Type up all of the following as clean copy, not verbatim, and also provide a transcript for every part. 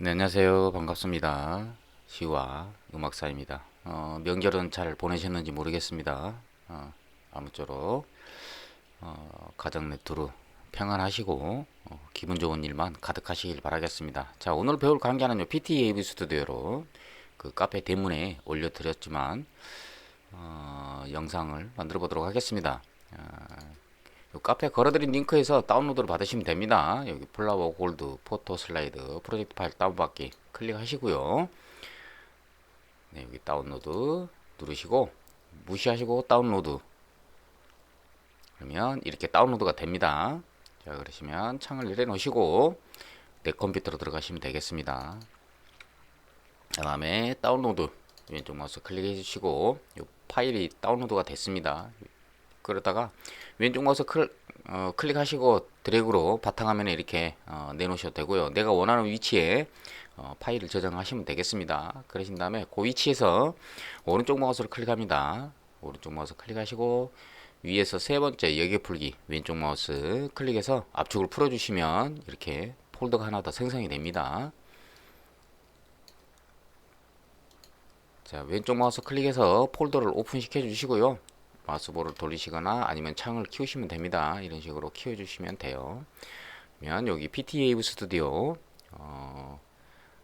네, 안녕하세요. 반갑습니다. 시와 음악사입니다. 명절은 잘 보내셨는지 모르겠습니다. 아무쪼록 가정 내투로 평안하시고 기분 좋은 일만 가득하시길 바라겠습니다. 자, 오늘 배울 강좌는요, PTAV 스튜디오로 그 카페 대문에 올려드렸지만 영상을 만들어 보도록 하겠습니다. 요 카페 걸어드린 링크에서 다운로드를 받으시면 됩니다. 여기 플라워 골드 포토 슬라이드 프로젝트 파일 다운받기 클릭하시고요. 네, 여기 다운로드 누르시고 무시하시고 다운로드 그러면 이렇게 다운로드가 됩니다. 자, 그러시면 창을 내려 놓으시고 내 컴퓨터로 들어가시면 되겠습니다. 그 다음에 다운로드 왼쪽 마우스 클릭해 주시고 이 파일이 다운로드가 됐습니다. 그러다가 왼쪽 마우스 클릭하시고 드래그로 바탕화면에 이렇게 내놓으셔도 되고요. 내가 원하는 위치에 파일을 저장하시면 되겠습니다. 그러신 다음에 그 위치에서 오른쪽 마우스를 클릭합니다. 오른쪽 마우스 클릭하시고 위에서 세 번째 여기 풀기 왼쪽 마우스 클릭해서 압축을 풀어주시면 이렇게 폴더가 하나 더 생성이 됩니다. 자, 왼쪽 마우스 클릭해서 폴더를 오픈시켜 주시고요. 마우스볼을 돌리시거나 아니면 창을 키우시면 됩니다. 이런 식으로 키워주시면 돼요. 그러면 여기 PTAV 스튜디오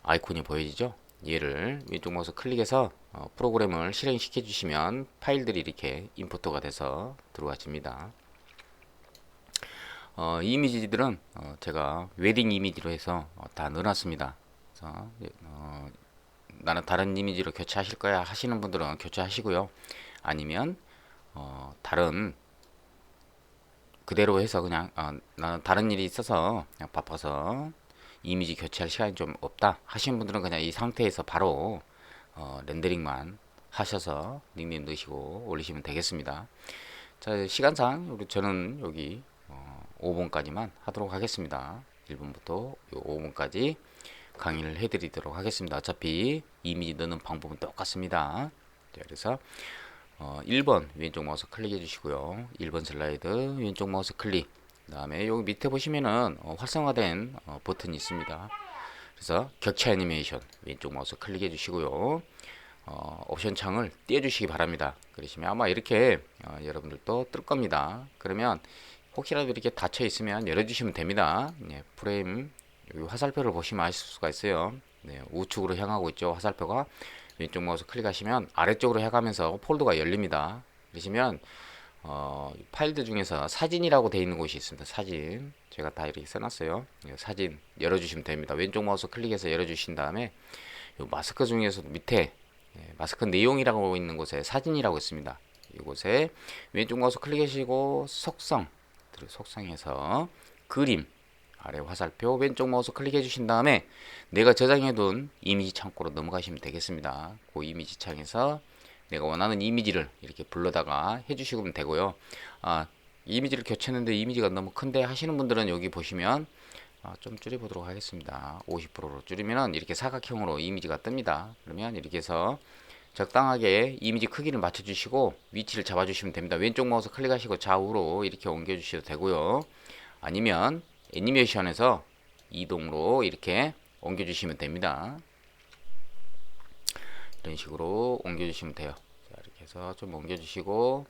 아이콘이 보여지죠? 얘를 왼쪽 마우스 클릭해서 프로그램을 실행시켜 주시면 파일들이 이렇게 임포트가 돼서 들어와집니다. 이 이미지들은 제가 웨딩 이미지로 해서 다 넣어놨습니다. 그래서 나는 다른 이미지로 교체하실 거야 하시는 분들은 교체하시고요. 아니면 다른 그대로 해서 그냥 나는 다른 일이 있어서 그냥 바빠서 이미지 교체할 시간이 좀 없다 하시는 분들은 그냥 이 상태에서 바로 렌더링만 하셔서 닉네임 넣으시고 올리시면 되겠습니다. 자, 시간상 저는 여기 5분까지만 하도록 하겠습니다. 1분부터 5분까지 강의를 해드리도록 하겠습니다. 어차피 이미지 넣는 방법은 똑같습니다. 자, 그래서 1번 왼쪽 마우스 클릭해 주시고요. 1번 슬라이드 왼쪽 마우스 클릭. 그 다음에 여기 밑에 보시면은 활성화된 버튼이 있습니다. 그래서 격차 애니메이션 왼쪽 마우스 클릭해 주시고요. 옵션 창을 띄워 주시기 바랍니다. 그러시면 아마 이렇게 여러분들도 뜰 겁니다. 그러면 혹시라도 이렇게 닫혀 있으면 열어주시면 됩니다. 네, 프레임 여기 화살표를 보시면 아실 수가 있어요. 네, 우측으로 향하고 있죠. 화살표가 왼쪽 마우스 클릭하시면 아래쪽으로 해가면서 폴더가 열립니다. 그러시면 파일들 중에서 사진이라고 되어 있는 곳이 있습니다. 사진 제가 다 이렇게 써놨어요. 사진 열어주시면 됩니다. 왼쪽 마우스 클릭해서 열어주신 다음에 마스크 중에서도 밑에 마스크 내용이라고 있는 곳에 사진이라고 있습니다. 이곳에 왼쪽 마우스 클릭하시고 속성에서 그림 아래 화살표 왼쪽 마우스 클릭해 주신 다음에 내가 저장해둔 이미지 창고로 넘어가시면 되겠습니다. 그 이미지 창에서 내가 원하는 이미지를 이렇게 불러다가 해주시면 되고요. 이미지를 교체했는데 이미지가 너무 큰데 하시는 분들은 여기 보시면 좀 줄여보도록 하겠습니다. 50%로 줄이면 이렇게 사각형으로 이미지가 뜹니다. 그러면 이렇게 해서 적당하게 이미지 크기를 맞춰주시고 위치를 잡아주시면 됩니다. 왼쪽 마우스 클릭하시고 좌우로 이렇게 옮겨주셔도 되고요. 아니면 애니메이션에서 이동으로 이렇게 옮겨주시면 됩니다. 이런 식으로 옮겨주시면 돼요. 자, 이렇게 해서 좀 옮겨주시고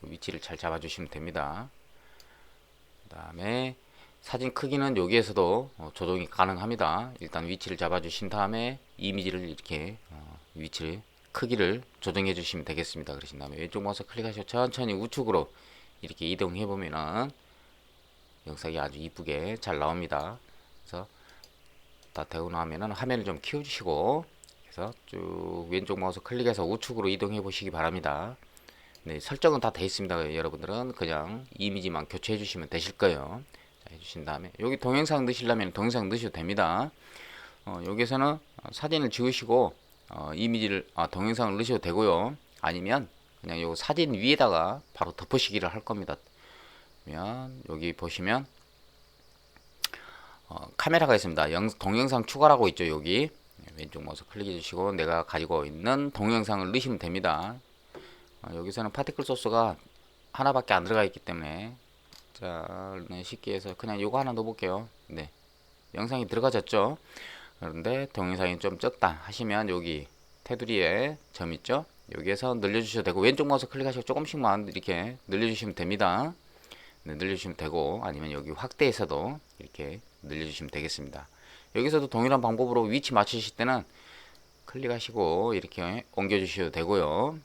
위치를 잘 잡아주시면 됩니다. 그 다음에 사진 크기는 여기에서도 조정이 가능합니다. 일단 위치를 잡아주신 다음에 이미지를 이렇게 위치를 크기를 조정해 주시면 되겠습니다. 그러신 다음에 왼쪽 마우스 클릭하시고 천천히 우측으로 이렇게 이동해 보면은 영상이 아주 이쁘게 잘 나옵니다. 그래서 다 되고 나면은 화면을 좀 키워주시고 그래서 쭉 왼쪽 마우스 클릭해서 우측으로 이동해 보시기 바랍니다. 네, 설정은 다 되어 있습니다. 여러분들은 그냥 이미지만 교체해 주시면 되실 거예요. 자, 해주신 다음에 여기 동영상 넣으시려면 동영상 넣으셔도 됩니다. 여기서는 사진을 지우시고 동영상을 넣으셔도 되고요. 아니면 그냥 요 사진 위에다가 바로 덮으시기를 할 겁니다. 그러면 여기 보시면 카메라가 있습니다. 동영상 추가라고 있죠. 여기 왼쪽 마우스 클릭해 주시고 내가 가지고 있는 동영상을 넣으시면 됩니다. 여기서는 파티클 소스가 하나밖에 안 들어가 있기 때문에 자, 쉽게 해서 그냥 요거 하나 넣어볼게요. 네, 영상이 들어가졌죠. 그런데 동영상이 좀 적다 하시면 여기 테두리에 점 있죠? 여기에서 늘려주셔도 되고 왼쪽 마우스 클릭하시고 조금씩만 이렇게 늘려주시면 됩니다. 네, 늘려주시면 되고 아니면 여기 확대에서도 이렇게 늘려주시면 되겠습니다. 여기서도 동일한 방법으로 위치 맞추실 때는 클릭하시고 이렇게 옮겨주셔도 되고요.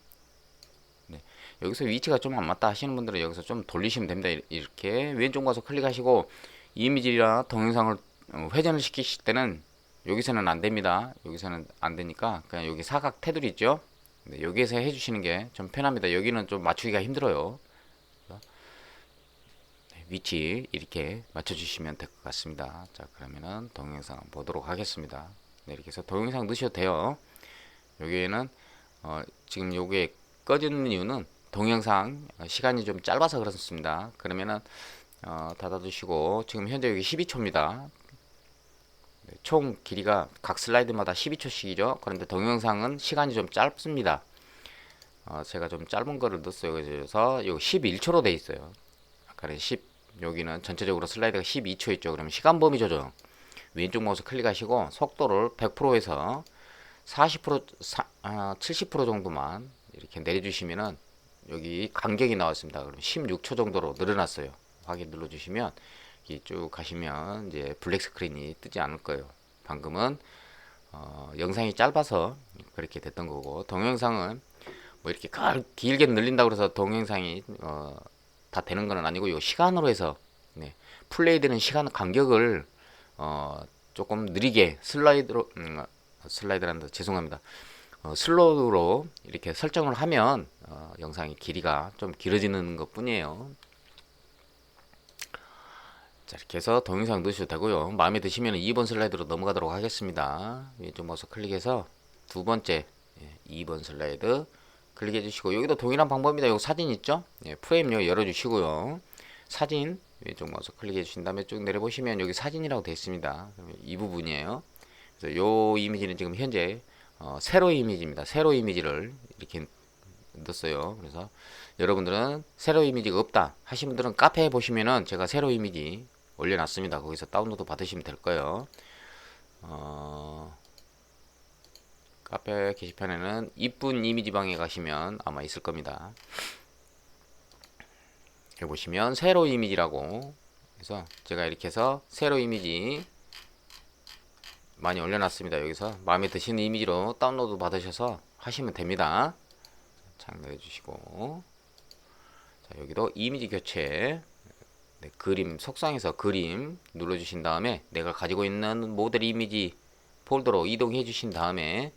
네, 여기서 위치가 좀 안 맞다 하시는 분들은 여기서 좀 돌리시면 됩니다. 이렇게 왼쪽 마우스 클릭하시고 이미지나 동영상을 회전을 시키실 때는 여기서는 안 됩니다. 여기서는 안 되니까 그냥 여기 사각 테두리 있죠? 네, 여기에서 해주시는 게 좀 편합니다. 여기는 좀 맞추기가 힘들어요. 위치 이렇게 맞춰주시면 될 것 같습니다. 자, 그러면은 동영상 보도록 하겠습니다. 네, 이렇게 해서 동영상 넣으셔도 돼요. 여기에는 지금 요게 꺼지는 이유는 동영상 시간이 좀 짧아서 그렇습니다. 그러면은 닫아두시고 지금 현재 여기 12초입니다. 네, 총 길이가 각 슬라이드마다 12초씩이죠. 그런데 동영상은 시간이 좀 짧습니다. 제가 좀 짧은 거를 넣었어요. 그래서 요 11초로 돼 있어요. 아까는 10, 여기는 전체적으로 슬라이드가 12초 있죠. 그러면 시간 범위 조정 왼쪽 마우스 클릭하시고 속도를 100%에서 40%, 70% 정도만 이렇게 내려주시면은 여기 간격이 나왔습니다. 그럼 16초 정도로 늘어났어요. 확인 눌러주시면 쭉 가시면 이제 블랙 스크린이 뜨지 않을 거예요. 방금은 영상이 짧아서 그렇게 됐던 거고 동영상은 뭐 이렇게 길게 늘린다고 해서 동영상이 다 되는 건 아니고 요 시간으로 해서 네, 플레이되는 시간 간격을 조금 느리게 슬라이드란다 죄송합니다. 슬로우로 이렇게 설정을 하면 영상의 길이가 좀 길어지는 것 뿐이에요. 자, 이렇게 해서 동영상 넣으셔도 되고요. 마음에 드시면 2번 슬라이드로 넘어가도록 하겠습니다. 왼쪽 마우스 클릭해서 두 번째 2번 슬라이드 클릭해 주시고 여기도 동일한 방법입니다. 여기 사진 있죠? 프레임 열어 주시고요. 사진 왼쪽 마우스 클릭해 주신 다음에 쭉 내려보시면 여기 사진이라고 되어 있습니다. 이 부분이에요. 그래서 요 이미지는 지금 현재 세로 이미지입니다. 세로 이미지를 이렇게 넣었어요. 그래서 여러분들은 세로 이미지가 없다 하신 분들은 카페에 보시면은 제가 세로 이미지 올려놨습니다. 거기서 다운로드 받으시면 될 거예요. 카페 게시판에는 이쁜 이미지 방에 가시면 아마 있을 겁니다. 여기 보시면 세로 이미지라고 그래서 제가 이렇게 해서 세로 이미지 많이 올려놨습니다. 여기서 마음에 드시는 이미지로 다운로드 받으셔서 하시면 됩니다. 참고해 주시고 자, 여기도 이미지 교체 네, 그림 속성에서 그림 눌러주신 다음에 내가 가지고 있는 모델 이미지 폴더로 이동해 주신 다음에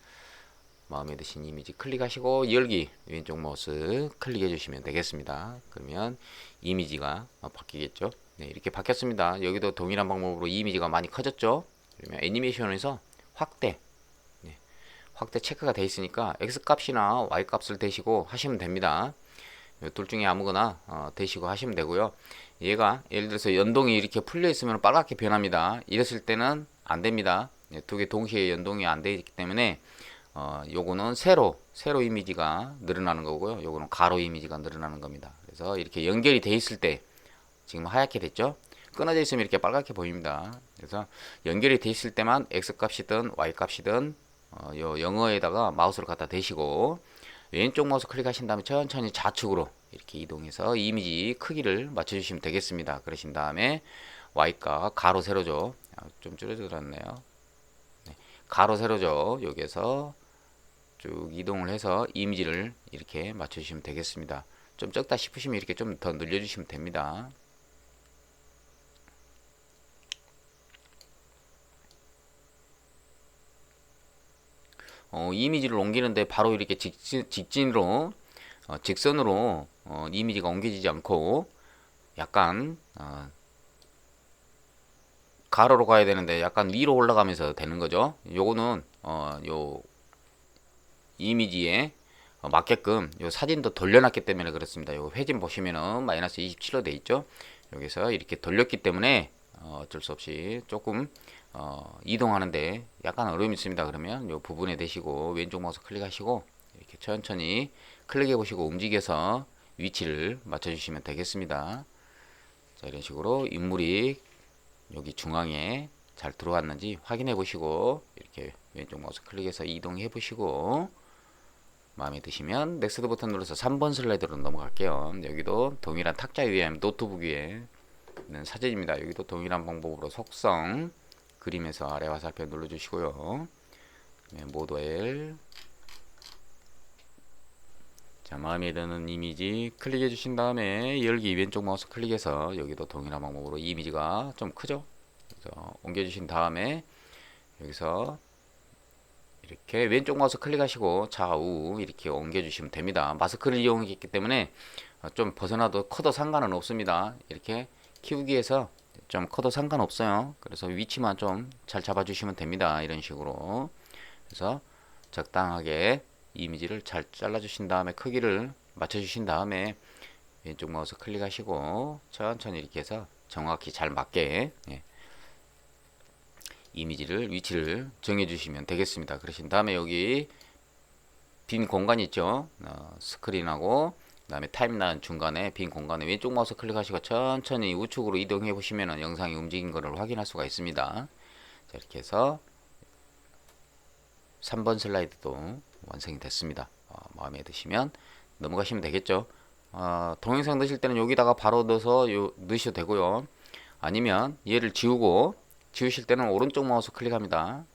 마음에 드신 이미지 클릭하시고 열기 왼쪽 마우스 클릭해 주시면 되겠습니다. 그러면 이미지가 바뀌겠죠. 네, 이렇게 바뀌었습니다. 여기도 동일한 방법으로 이미지가 많이 커졌죠. 그러면 애니메이션에서 확대 네, 확대 체크가 되어 있으니까 X 값이나 Y 값을 대시고 하시면 됩니다. 둘 중에 아무거나 대시고 하시면 되고요. 얘가 예를 들어서 연동이 이렇게 풀려 있으면 빨갛게 변합니다. 이랬을 때는 안 됩니다. 네, 두 개 동시에 연동이 안 되기 때문에 요거는 세로 이미지가 늘어나는 거고요. 요거는 가로 이미지가 늘어나는 겁니다. 그래서 이렇게 연결이 돼 있을 때 지금 하얗게 됐죠. 끊어져 있으면 이렇게 빨갛게 보입니다. 그래서 연결이 돼 있을 때만 X 값이든 Y 값이든 요 영어에다가 마우스를 갖다 대시고 왼쪽 마우스 클릭하신 다음에 천천히 좌측으로 이렇게 이동해서 이미지 크기를 맞춰주시면 되겠습니다. 그러신 다음에 Y가 가로 세로죠. 좀 줄여들었네요. 네, 가로 세로죠. 여기에서 쭉 이동을 해서 이미지를 이렇게 맞춰주시면 되겠습니다. 좀 적다 싶으시면 이렇게 좀 더 늘려주시면 됩니다. 이미지를 옮기는데 바로 이렇게 직진으로 직선으로 이미지가 옮겨지지 않고 약간 가로로 가야 되는데 약간 위로 올라가면서 되는 거죠. 요거는 요 이미지에 맞게끔 요 사진도 돌려놨기 때문에 그렇습니다. 요 회진 보시면은 마이너스 27로 돼 있죠. 여기서 이렇게 돌렸기 때문에 어쩔 수 없이 조금 이동하는데 약간 어려움이 있습니다. 그러면 요 부분에 대시고 왼쪽 마우스 클릭하시고 이렇게 천천히 클릭해 보시고 움직여서 위치를 맞춰 주시면 되겠습니다. 자, 이런 식으로 인물이 여기 중앙에 잘 들어왔는지 확인해 보시고 왼쪽 마우스 클릭해서 이동해 보시고 마음에 드시면 넥스트 버튼 눌러서 3번 슬라이드로 넘어갈게요. 여기도 동일한 탁자 위에 노트북 위에 있는 사진입니다. 여기도 동일한 방법으로 속성 그림에서 아래 화살표 눌러주시고요. 모드 L 자, 마음에 드는 이미지 클릭해 주신 다음에 열기 왼쪽 마우스 클릭해서 여기도 동일한 방법으로 이미지가 좀 크죠? 그래서 옮겨 주신 다음에 여기서 이렇게 왼쪽 마우스 클릭하시고 좌우 이렇게 옮겨 주시면 됩니다. 마스크를 이용했기 때문에 좀 벗어나도 커도 상관은 없습니다. 이렇게 키우기에서 좀 커도 상관없어요. 그래서 위치만 좀 잘 잡아 주시면 됩니다. 이런 식으로. 그래서 적당하게 이미지를 잘 잘라 주신 다음에 크기를 맞춰 주신 다음에 왼쪽 마우스 클릭하시고 천천히 이렇게 해서 정확히 잘 맞게 이미지를 위치를 정해 주시면 되겠습니다. 그러신 다음에 여기 빈 공간 있죠? 스크린하고 그다음에 타임라인 중간에 빈 공간에 왼쪽 마우스 클릭하시고 천천히 우측으로 이동해 보시면 영상이 움직인 것을 확인할 수가 있습니다. 자, 이렇게 해서 3번 슬라이드도 완성이 됐습니다. 마음에 드시면 넘어가시면 되겠죠. 동영상 넣으실 때는 여기다가 바로 넣어서 넣으셔도 되고요. 아니면 얘를 지우실 때는 오른쪽 마우스 클릭합니다.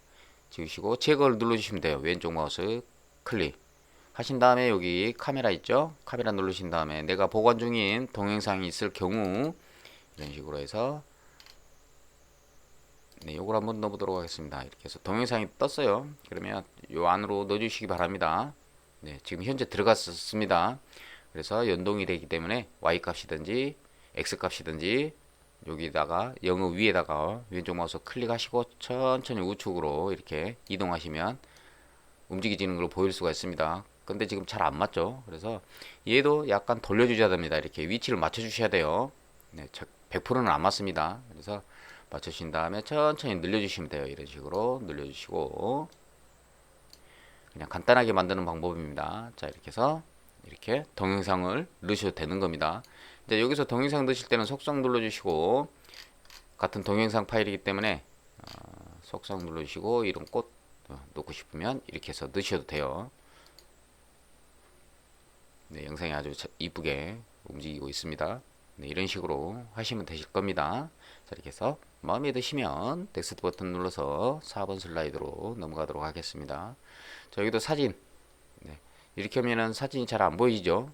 지우시고 제거를 눌러주시면 돼요. 왼쪽 마우스 클릭 하신 다음에 여기 카메라 있죠? 카메라 누르신 다음에 내가 보관 중인 동영상이 있을 경우 이런 식으로 해서 요걸 한번 넣어보도록 하겠습니다. 이렇게 해서 동영상이 떴어요. 그러면 요 안으로 넣어주시기 바랍니다. 지금 현재 들어갔습니다. 그래서 연동이 되기 때문에 Y 값이든지 X 값이든지 여기다가 영어 위에다가 왼쪽 마우스 클릭하시고 천천히 우측으로 이렇게 이동하시면 움직이지는 걸 보일 수가 있습니다. 근데 지금 잘 안 맞죠? 그래서 얘도 약간 돌려주셔야 됩니다. 이렇게 위치를 맞춰 주셔야 돼요. 100%는 안 맞습니다. 그래서 맞춰주신 다음에 천천히 늘려주시면 돼요. 이런 식으로 늘려주시고 그냥 간단하게 만드는 방법입니다. 자, 이렇게 해서 이렇게 동영상을 넣으셔도 되는 겁니다. 이제 여기서 동영상 넣으실 때는 속성 눌러주시고 같은 동영상 파일이기 때문에 속성 눌러주시고 이런 꽃 넣고 싶으면 이렇게 해서 넣으셔도 돼요. 영상이 아주 이쁘게 움직이고 있습니다. 이런 식으로 하시면 되실 겁니다. 자, 이렇게 해서 마음에 드시면 넥스트 버튼 눌러서 4번 슬라이드로 넘어가도록 하겠습니다. 자, 여기도 사진 이렇게 하면은 사진이 잘 안 보이죠?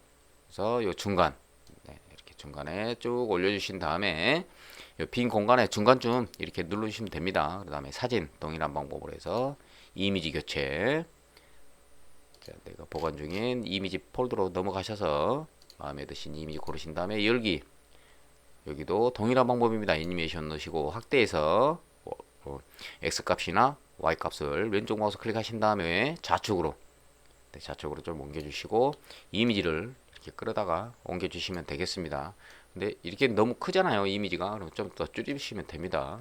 그래서 요 중간 이렇게 중간에 쭉 올려주신 다음에 요 빈 공간에 중간쯤 이렇게 누르시면 됩니다. 그 다음에 사진 동일한 방법으로 해서 이미지 교체 자, 내가 보관 중인 이미지 폴더로 넘어가셔서 마음에 드신 이미지 고르신 다음에 열기 여기도 동일한 방법입니다. 애니메이션 넣으시고 확대해서 X 값이나 Y 값을 왼쪽 마우스 클릭하신 다음에 좌측으로 좌측으로 좀 옮겨주시고 이미지를 이렇게 끌어다가 옮겨주시면 되겠습니다. 근데 이렇게 너무 크잖아요. 이미지가. 그럼 좀 더 줄이시면 됩니다.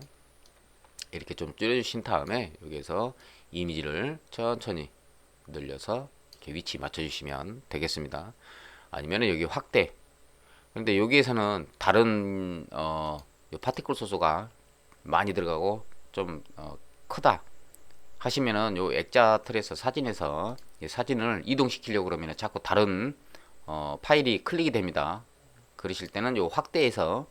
이렇게 좀 줄여주신 다음에 여기에서 이미지를 천천히 늘려서 이렇게 위치 맞춰주시면 되겠습니다. 아니면 여기 확대 근데 여기에서는 다른 파티클 소스가 많이 들어가고 좀 크다 하시면은 요 액자 틀에서 사진에서 사진을 이동시키려고 그러면 자꾸 다른 파일이 클릭이 됩니다. 그러실 때는 요 확대해서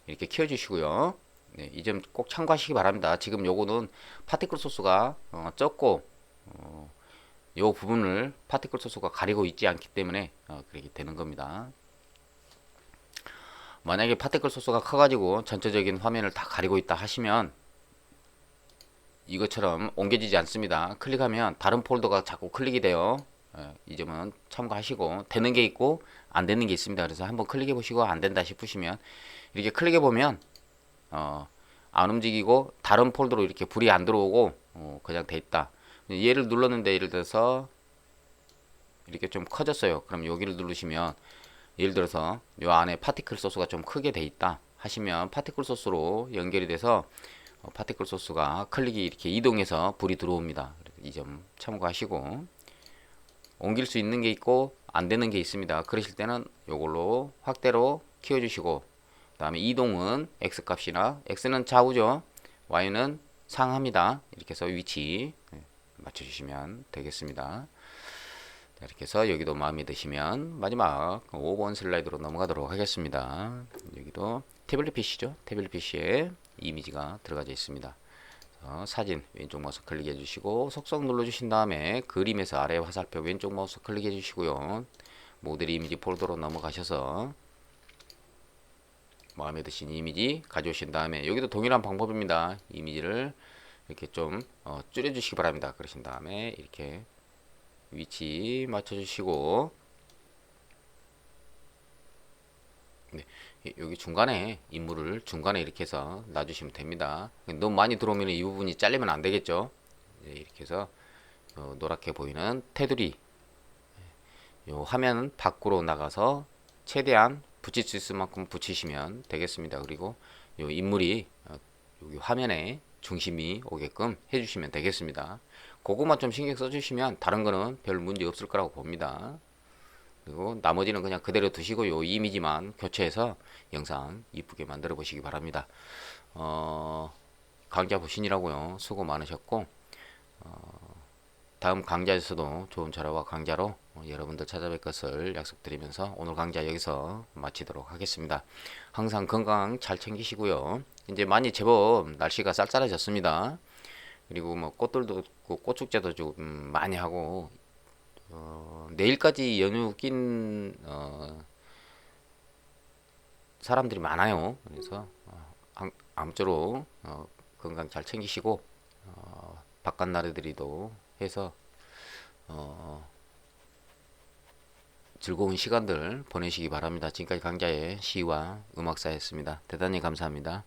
이렇게 키워주시고요. 이 점 꼭 참고하시기 바랍니다. 지금 요거는 파티클 소스가 적고 요 부분을 파티클 소스가 가리고 있지 않기 때문에 그렇게 되는 겁니다. 만약에 파티클 소스가 커가지고 전체적인 화면을 다 가리고 있다 하시면 이것처럼 옮겨지지 않습니다. 클릭하면 다른 폴더가 자꾸 클릭이 돼요. 이 점은 참고하시고 되는 게 있고 안 되는 게 있습니다. 그래서 한번 클릭해 보시고 안 된다 싶으시면 이렇게 클릭해 보면 안 움직이고 다른 폴더로 이렇게 불이 안 들어오고 그냥 돼 있다. 얘를 눌렀는데 예를 들어서 이렇게 좀 커졌어요. 그럼 여기를 누르시면 예를 들어서 요 안에 파티클 소스가 좀 크게 돼 있다 하시면 파티클 소스로 연결이 돼서 파티클 소스가 클릭이 이렇게 이동해서 불이 들어옵니다. 이 점 참고하시고 옮길 수 있는 게 있고 안 되는 게 있습니다. 그러실 때는 요걸로 확대로 키워주시고 그 다음에 이동은 X 값이나 X는 좌우죠. Y는 상하입니다. 이렇게 해서 위치 맞춰주시면 되겠습니다. 자, 이렇게 해서 여기도 마음에 드시면 마지막 5번 슬라이드로 넘어가도록 하겠습니다. 여기도 태블릿 PC죠. 태블릿 PC에 이미지가 들어가져 있습니다. 사진 왼쪽 마우스 클릭해 주시고 속성 눌러 주신 다음에 그림에서 아래 화살표 왼쪽 마우스 클릭해 주시고요. 모델 이미지 폴더로 넘어가셔서 마음에 드신 이미지 가져오신 다음에 여기도 동일한 방법입니다. 이미지를 이렇게 좀 줄여 주시기 바랍니다. 그러신 다음에 이렇게 위치 맞춰 주시고 네, 여기 중간에 인물을 중간에 이렇게 해서 놔주시면 됩니다. 너무 많이 들어오면 이 부분이 잘리면 안 되겠죠. 네, 이렇게 해서 노랗게 보이는 테두리 요 화면 밖으로 나가서 최대한 붙일 수 있을 만큼 붙이시면 되겠습니다. 그리고 요 인물이 여기 화면에 중심이 오게끔 해주시면 되겠습니다. 그것만 좀 신경 써주시면 다른 거는 별 문제 없을 거라고 봅니다. 그리고 나머지는 그냥 그대로 두시고 요 이미지만 교체해서 영상 이쁘게 만들어 보시기 바랍니다. 강좌 보시느라고요 수고 많으셨고 다음 강좌에서도 좋은 자료와 강좌로 여러분들 찾아뵐 것을 약속드리면서 오늘 강좌 여기서 마치도록 하겠습니다. 항상 건강 잘 챙기시고요. 이제 많이 제법 날씨가 쌀쌀해졌습니다. 그리고 뭐 꽃들도 꽃축제도 좀 많이 하고 내일까지 연휴 낀 사람들이 많아요. 그래서 아무쪼록 건강 잘 챙기시고 바깥 나라들이도 해서 즐거운 시간들 보내시기 바랍니다. 지금까지 강좌의 시와 음악사였습니다. 대단히 감사합니다.